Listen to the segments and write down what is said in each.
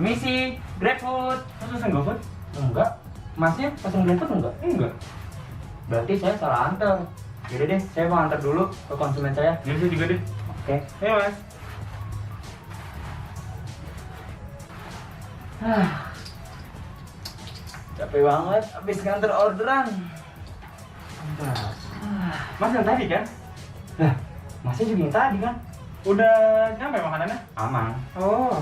Permisi, GrabFood. Mas pesen GoFood? Enggak. Masnya pesen GrabFood enggak? Enggak. Berarti saya salah antar. Yaudah deh, saya mau antar dulu ke konsumen saya. Ya saya juga deh. Oke. Ayo Mas. Capek banget habis nganter orderan. Mas yang tadi kan? Lah, masnya juga yang tadi kan? Udah nyampe makanannya? Aman. Oh.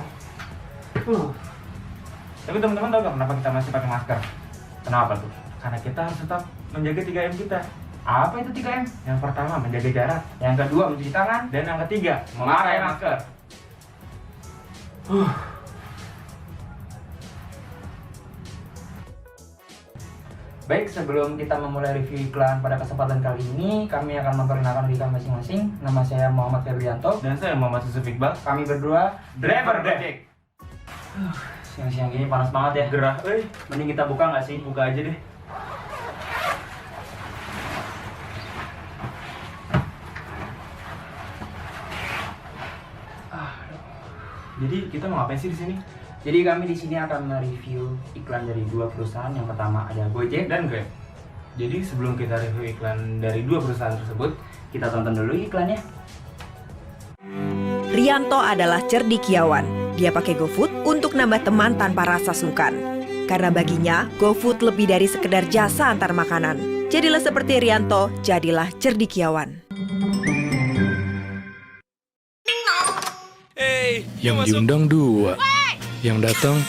Tapi teman-teman tahu gak kenapa kita masih pakai masker? Kenapa tuh? Karena kita harus tetap menjaga 3M kita. Apa itu 3M? Yang pertama menjaga jarak, Yang kedua mencuci tangan. dan yang ketiga Memakai masker. Baik, sebelum kita memulai review iklan pada kesempatan kali ini, kami akan memperkenalkan diri kami masing-masing. Nama saya Muhammad Febrianto. Dan saya Muhammad Yusuf Iqbal. Kami berdua Driver Gojek. Siang-siang gini panas banget ya. Gerah, Mending kita buka nggak sih? buka aja deh. Jadi kita mau ngapain sih di sini? Jadi kami di sini akan mereview iklan dari dua perusahaan. Yang pertama ada Gojek. Dan Grab. Jadi sebelum kita review iklan dari dua perusahaan tersebut, Kita tonton dulu iklannya. Rianto adalah cerdikiawan. Dia pakai GoFood untuk nambah teman tanpa rasa sungkan. Karena baginya, GoFood lebih dari sekedar jasa antar makanan. Jadilah seperti Rianto, jadilah cerdikiawan. Yang diundang 2, yang datang,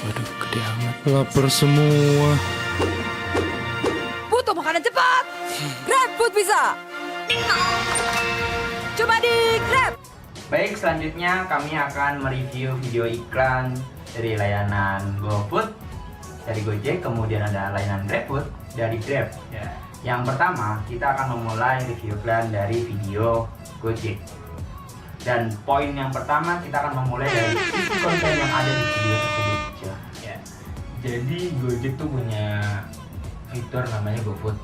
waduh gede amat. Lapar semua. Butuh makanan cepat. GrabFood bisa. Coba di Grab. Baik, selanjutnya kami akan mereview video iklan dari layanan GoFood dari Gojek, kemudian ada layanan GrabFood dari Grab. ya. Yang pertama, kita akan memulai review iklan dari video Gojek. Dan poin yang pertama, kita akan memulai dari isi konten yang ada di video tersebut. Ya. Jadi Gojek tuh punya fitur namanya GoFood.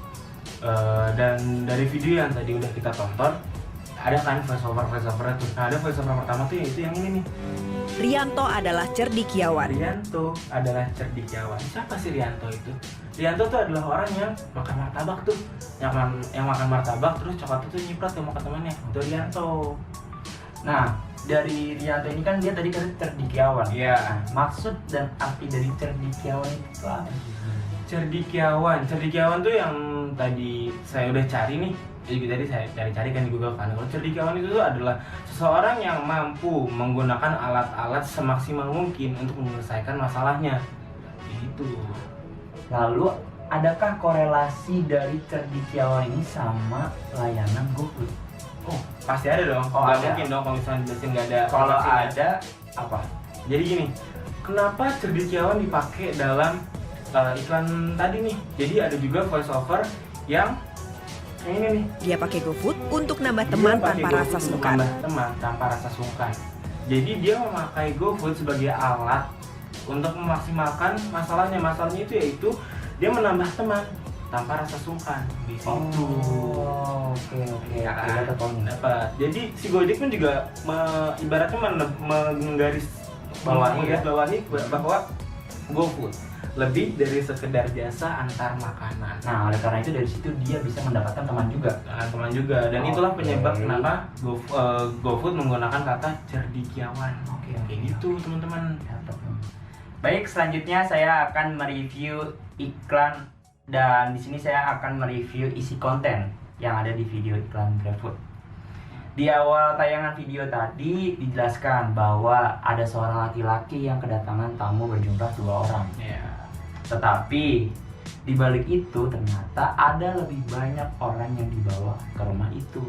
Dan dari video yang tadi udah kita tonton, ada kan voiceover tuh. Nah, ada voiceover pertama tuh yaitu yang ini nih. Rianto adalah cerdikiawan. Rianto adalah cerdikiawan. Siapa sih Rianto itu? Rianto tuh adalah orang yang makan martabak tuh. Yang makan martabak terus coklat itu nyiprat ke muka temannya. Itu Rianto. Nah, dari Rianto ini kan dia tadi kata cerdikiawan. Iya. Maksud dan arti dari cerdikiawan itu apa? Cerdikiawan tuh yang tadi saya udah cari nih. Jadi tadi saya cari-cari kan di Google kan. Kalau cerdikiawan itu tuh adalah seseorang yang mampu menggunakan alat-alat semaksimal mungkin untuk menyelesaikan masalahnya. Gitu. Lalu, adakah korelasi dari cerdikiawan ini sama layanan GoFood? Oh, pasti ada dong. Oh, Nggak ada. mungkin dong kalau misalnya jelasin nggak ada. Kalau korelasinya. ada, apa? Jadi gini, kenapa cerdikiawan dipakai dalam iklan tadi nih? Jadi ada juga voiceover yang ini nih. Dia pakai GoFood untuk nambah teman Dia pakai tanpa GoFood rasa untuk sungkan. nambah teman tanpa rasa sungkan. Jadi dia memakai GoFood sebagai alat untuk memaksimalkan masalahnya. Masalahnya itu yaitu dia menambah teman tanpa rasa sungkan di situ. Oke. Ya, Dapat poin. dapat. Jadi si Gojek pun juga ibaratnya menggaris Bawahi ya? bawahi bahwa GoFood lebih dari sekedar jasa antar makanan. Nah, oleh karena itu dari situ dia bisa mendapatkan teman juga. Nah, teman juga, dan itulah Oke. penyebab kenapa GoFood menggunakan kata cerdikiawan. Oke. Kayak gitu teman-teman. Baik, selanjutnya saya akan mereview iklan dan di sini saya akan mereview isi konten yang ada di video iklan GrabFood. Di awal tayangan video tadi dijelaskan bahwa ada seorang laki-laki yang kedatangan tamu berjumlah 2 orang. Ya. Tetapi di balik itu ternyata ada lebih banyak orang yang dibawa ke rumah itu.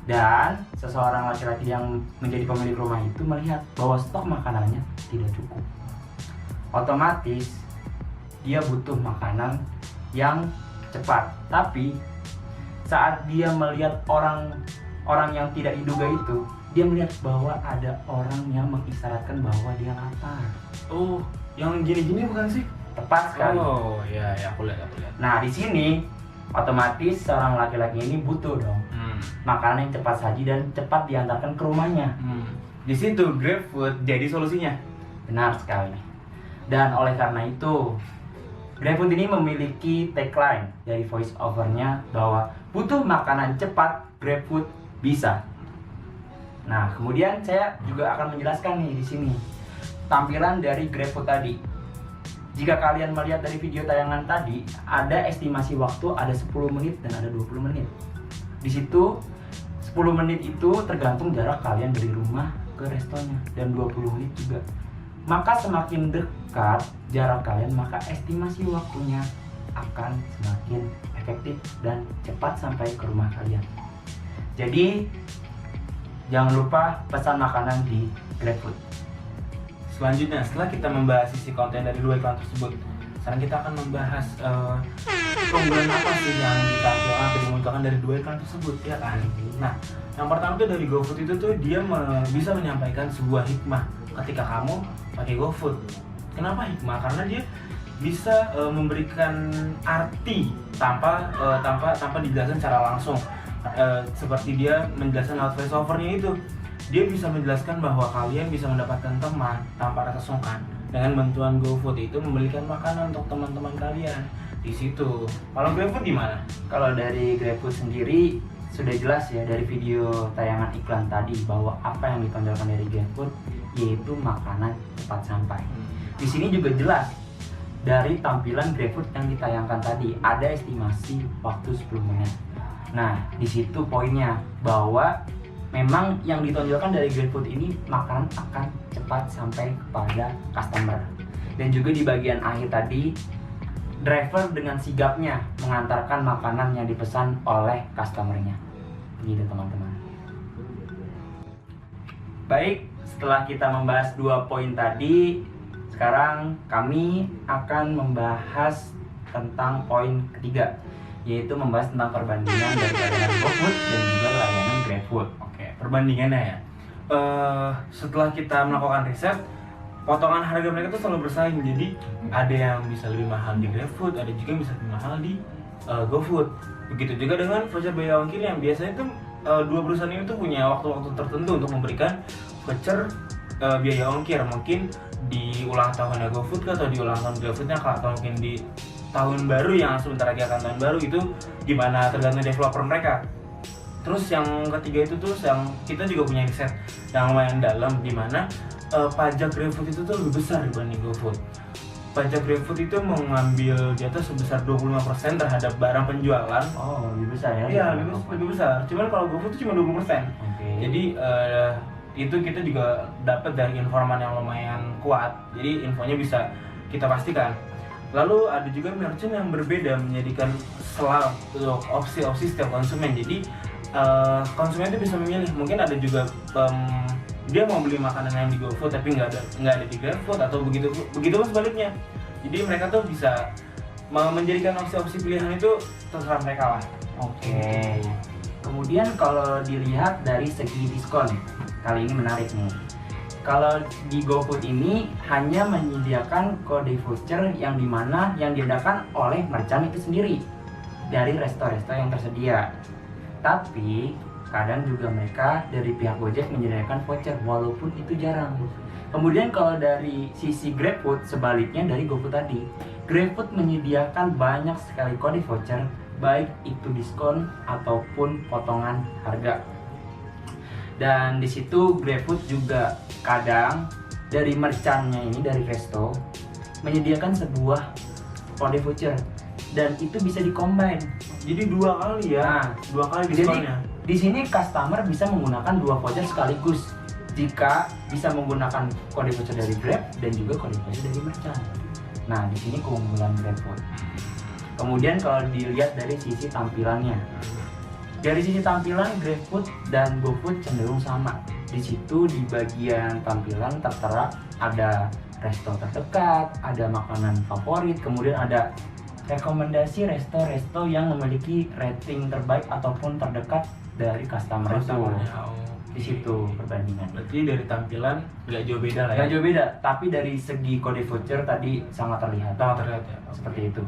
Dan seseorang laki-laki yang menjadi pemilik rumah itu melihat bahwa stok makanannya tidak cukup. Otomatis dia butuh makanan yang cepat. Tapi saat dia melihat orang yang tidak diduga itu, dia melihat bahwa ada orang yang mengisyaratkan bahwa dia lapar. Oh, yang gini-gini bukan sih? Tepat sekali. Oh, ya, aku lihat. Nah, di sini otomatis seorang laki-laki ini butuh dong makanan yang cepat saji dan cepat diantarkan ke rumahnya. Di situ GrabFood jadi solusinya. Benar sekali. Dan oleh karena itu, GrabFood ini memiliki tagline dari voice over-nya bahwa butuh makanan cepat, GrabFood bisa. Nah, kemudian saya juga akan menjelaskan nih di sini tampilan dari GrabFood tadi. Jika kalian melihat dari video tayangan tadi, ada estimasi waktu ada 10 menit dan ada 20 menit. Di situ 10 menit itu tergantung jarak kalian dari rumah ke restonya dan 20 menit juga. Maka semakin dekat jarak kalian, maka estimasi waktunya akan semakin efektif dan cepat sampai ke rumah kalian. Jadi jangan lupa pesan makanan di GrabFood. Selanjutnya, setelah kita membahas sisi konten dari dua iklan tersebut, sekarang kita akan membahas keunggulan apa sih yang ditampilkan atau dimunculkan dari dua iklan tersebut, ya kan? Nah, yang pertama tuh dari GoFood itu tuh dia bisa menyampaikan sebuah hikmah ketika kamu pakai GoFood. Kenapa hikmah? Karena dia bisa memberikan arti tanpa dijelaskan secara langsung. Seperti dia menjelaskan lewat voice over-nya itu. Dia bisa menjelaskan bahwa kalian bisa mendapatkan teman tanpa rasa sungkan dengan bantuan GoFood itu membelikan makanan untuk teman-teman kalian di situ. Kalau GrabFood gimana? Kalau dari GrabFood sendiri sudah jelas ya dari video tayangan iklan tadi bahwa apa yang ditonjolkan dari GrabFood yaitu makanan cepat sampai. Di sini juga jelas dari tampilan GrabFood yang ditayangkan tadi ada estimasi waktu 10 menit. Nah, di situ poinnya bahwa memang yang ditonjolkan dari GrabFood ini makanan akan cepat sampai kepada customer. Dan juga di bagian akhir tadi, driver dengan sigapnya mengantarkan makanan yang dipesan oleh customernya. Begitu teman-teman. Baik, setelah kita membahas 2 poin tadi, sekarang kami akan membahas tentang poin ketiga, yaitu membahas tentang perbandingan dari layanan GoFood dan juga layanan GrabFood. Perbandingannya ya, setelah kita melakukan riset, potongan harga mereka tuh selalu bersaing. Jadi ada yang bisa lebih mahal di GrabFood, ada juga yang bisa lebih mahal di GoFood. Begitu juga dengan voucher biaya ongkir yang biasanya tuh dua perusahaan ini tuh punya waktu-waktu tertentu untuk memberikan voucher biaya ongkir. Mungkin di ulang tahunnya GoFood atau di ulang tahun GrabFoodnya, atau mungkin di tahun baru yang sebentar lagi akan tahun baru, itu gimana tergantung developer mereka. Terus yang ketiga itu tuh yang kita juga punya riset yang lumayan dalam, di mana pajak GrabFood itu tuh lebih besar dibanding GoFood. Pajak GrabFood itu mengambil di atas sebesar 25% terhadap barang penjualan. Oh, lebih besar ya? Iya, lebih besar. Cuman kalau GoFood itu cuma 20%. Jadi itu kita juga dapat dari informan yang lumayan kuat. Jadi infonya bisa kita pastikan. Lalu ada juga merchant yang berbeda menjadikan slot untuk opsi-opsi setiap konsumen. Jadi konsumen itu bisa memilih. Mungkin ada juga dia mau beli makanan yang di GoFood tapi nggak ada di GrabFood, atau begitu pun sebaliknya. Jadi mereka tuh bisa menjadikan opsi-opsi pilihan itu terserah mereka lah. Oke. Kemudian kalau dilihat dari segi diskon, kali ini menarik nih. Kalau di GoFood ini hanya menyediakan kode voucher yang dimana yang diadakan oleh merchant itu sendiri dari resto-resto yang tersedia. Tapi kadang juga mereka dari pihak Gojek menyediakan voucher walaupun itu jarang. Kemudian kalau dari sisi GrabFood sebaliknya dari GoFood tadi, GrabFood menyediakan banyak sekali kode voucher, baik itu diskon ataupun potongan harga. Dan di situ GrabFood juga kadang dari merchantnya ini, dari resto, menyediakan sebuah kode voucher dan itu bisa di-combine. Jadi 2 kali ya. Nah, 2 kali diskonnya. Jadi di sini customer bisa menggunakan 2 voucher sekaligus jika bisa menggunakan kode voucher dari Grab dan juga kode voucher dari merchant. Nah, di sini keunggulan GrabFood. Kemudian kalau dilihat dari sisi tampilannya, dari sisi tampilan GrabFood dan GoFood cenderung sama. Di situ di bagian tampilan tertera ada resto terdekat, ada makanan favorit, kemudian ada rekomendasi resto-resto yang memiliki rating terbaik ataupun terdekat dari customer itu. Di situ perbandingan. Berarti dari tampilan nggak jauh beda lah ya? Nggak jauh beda, tapi dari segi kode voucher tadi sangat terlihat. Sangat terlihat ya. Seperti itu.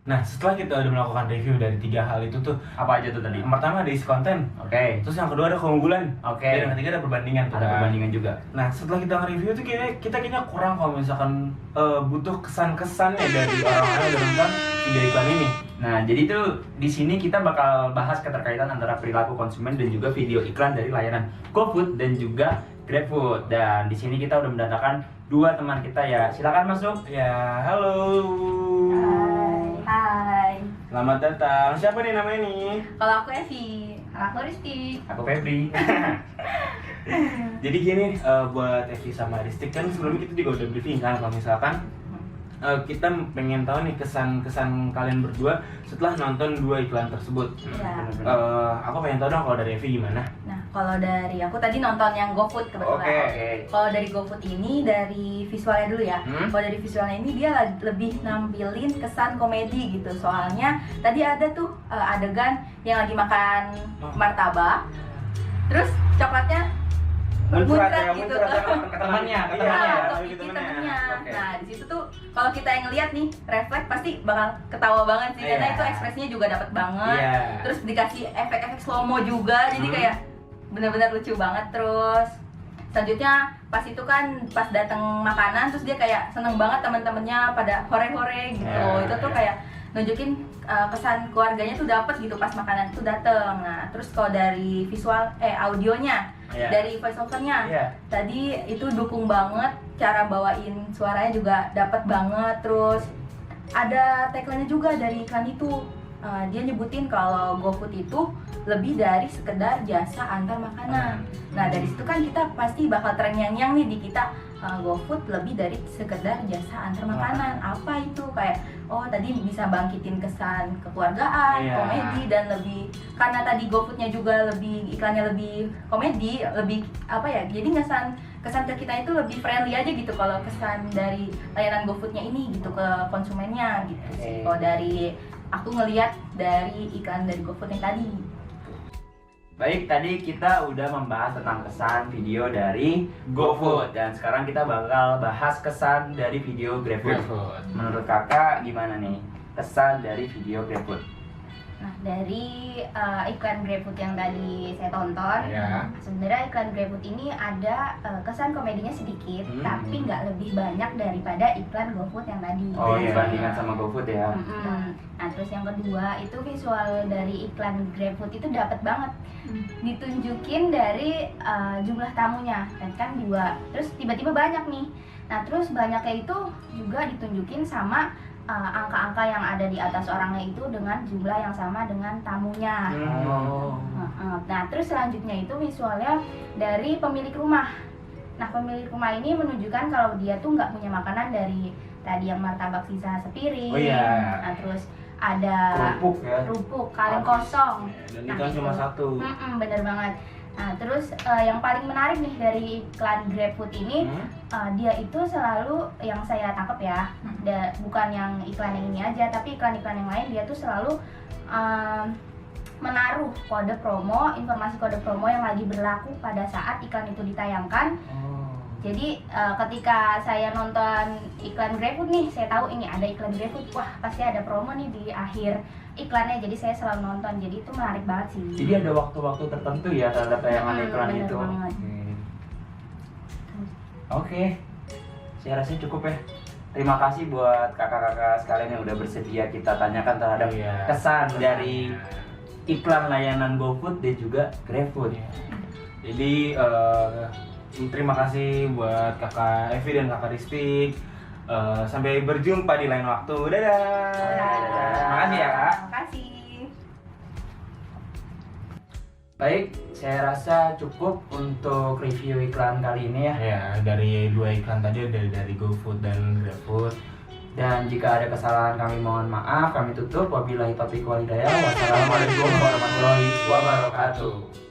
Nah, setelah kita udah melakukan review dari 3 hal itu tuh, Apa aja tuh tadi? yang pertama ada isi konten, Oke. terus yang kedua ada keunggulan, Oke. dan yang ketiga ada perbandingan tuh Ada kan. perbandingan juga. Nah, setelah kita nge-review tuh kita kayaknya kurang kalau misalkan butuh kesan-kesannya dari orang-orang yang udah nonton video iklan ini. Nah, jadi tuh di sini kita bakal bahas keterkaitan antara perilaku konsumen dan juga video iklan dari layanan GoFood dan juga GrabFood. Dan di sini kita udah mendatangkan 2 teman kita ya. Silakan masuk. Ya, halo. Hai. Selamat datang. Siapa nih namanya nih? Kalau aku Evi, kalau aku Risti. Aku Febri. Jadi gini, buat Evi sama Ristik kan sebelumnya kita juga udah briefing kan kalau misalkan kita pengen tahu nih kesan-kesan kalian berdua setelah nonton 2 iklan tersebut. Ya. Aku pengen tahu dong kalau dari Evi gimana? Nah, kalau dari aku tadi nonton yang GoFood kebetulan. Oke. Kalau dari GoFood ini dari visualnya dulu ya. Kalau dari visualnya ini dia lebih nampilin kesan komedi gitu. Soalnya tadi ada tuh adegan yang lagi makan martabak. Terus coklatnya muncrat gitu ke temannya, ke Iya, temannya. ke ke gigi temennya. temennya. Oke. Nah, di situ tuh kalau kita yang ngeliat nih, refleks pasti bakal ketawa banget sih karena Iya. itu ekspresinya juga dapat banget. Iya. Terus dikasih efek-efek slow-mo juga, jadi kayak benar-benar lucu banget. Terus selanjutnya pas itu kan pas datang makanan terus dia kayak seneng banget teman-temannya pada hore-hore gitu. Iya, Itu tuh iya. kayak nunjukin kesan keluarganya tuh dapet gitu pas makanan itu dateng. Nah, terus kalau dari visual audionya, Iya. dari voice overnya Iya. tadi itu dukung banget, cara bawain suaranya juga dapet banget. Terus ada tagline-nya juga dari iklan itu. Dia nyebutin kalau GoFood itu lebih dari sekedar jasa antar makanan. Nah, dari situ kan kita pasti bakal terngiang-ngiang nih di kita, GoFood lebih dari sekedar jasa antar makanan. Apa itu? Kayak oh tadi bisa bangkitin kesan kekeluargaan, Iya. komedi, dan lebih karena tadi GoFoodnya juga lebih iklannya lebih komedi, lebih apa ya? Jadi kesan ke kita itu lebih friendly aja gitu kalau kesan dari layanan GoFoodnya ini gitu ke konsumennya gitu sih. Kalau dari aku ngelihat dari iklan dari GoFood yang tadi. Baik, tadi kita udah membahas tentang kesan video dari GoFood dan sekarang kita bakal bahas kesan dari video GrabFood. Menurut kakak gimana nih kesan dari video GrabFood? Nah, dari iklan GrabFood yang tadi saya tonton, Ya. sebenarnya iklan GrabFood ini ada kesan komedinya sedikit, tapi nggak lebih banyak daripada iklan GoFood yang tadi. Oh, Iya. dibandingkan sama GoFood ya. Nah, terus yang kedua itu visual dari iklan GrabFood itu dapat banget, ditunjukin dari jumlah tamunya, kan 2, terus tiba-tiba banyak nih. Nah, terus banyaknya itu juga ditunjukin sama angka-angka yang ada di atas orangnya itu dengan jumlah yang sama dengan tamunya. Oh. Nah, terus selanjutnya itu visualnya dari pemilik rumah. Nah, pemilik rumah ini menunjukkan kalau dia tuh nggak punya makanan dari tadi yang martabak sisa sepiring. Oh iya. Nah, terus ada Kerupuk ya. kerupuk kaleng kosong. Dan Nah, itu kan cuma itu. 1. Bener banget. Nah, terus yang paling menarik nih dari iklan GrabFood ini, dia itu selalu yang saya tangkap ya, bukan yang iklan yang ini aja, tapi iklan-iklan yang lain dia tuh selalu menaruh kode promo, informasi kode promo yang lagi berlaku pada saat iklan itu ditayangkan. Jadi ketika saya nonton iklan GrabFood nih, saya tahu ini ada iklan GrabFood, wah pasti ada promo nih di akhir iklannya, jadi saya selalu nonton, jadi itu menarik banget sih. Jadi ada waktu-waktu tertentu ya terhadap tayangan iklan bener itu. banget. Oke, saya rasa cukup ya. Terima kasih buat kakak-kakak sekalian yang udah bersedia kita tanyakan terhadap Iya. kesan dari iklan layanan GoFood dan juga GrabFood. Jadi terima kasih buat kakak Evi dan kakak Ristik. Sampai berjumpa di lain waktu. Dadah. Terima kasih ya kak. Makasih. Baik, saya rasa cukup untuk review iklan kali ini ya. Ya, dari 2 iklan tadi dari GoFood dan GrabFood. Dan jika ada kesalahan kami mohon maaf, kami tutup. Wabillahi taufiq wal hidayah. Wassalamualaikum warahmatullahi wabarakatuh.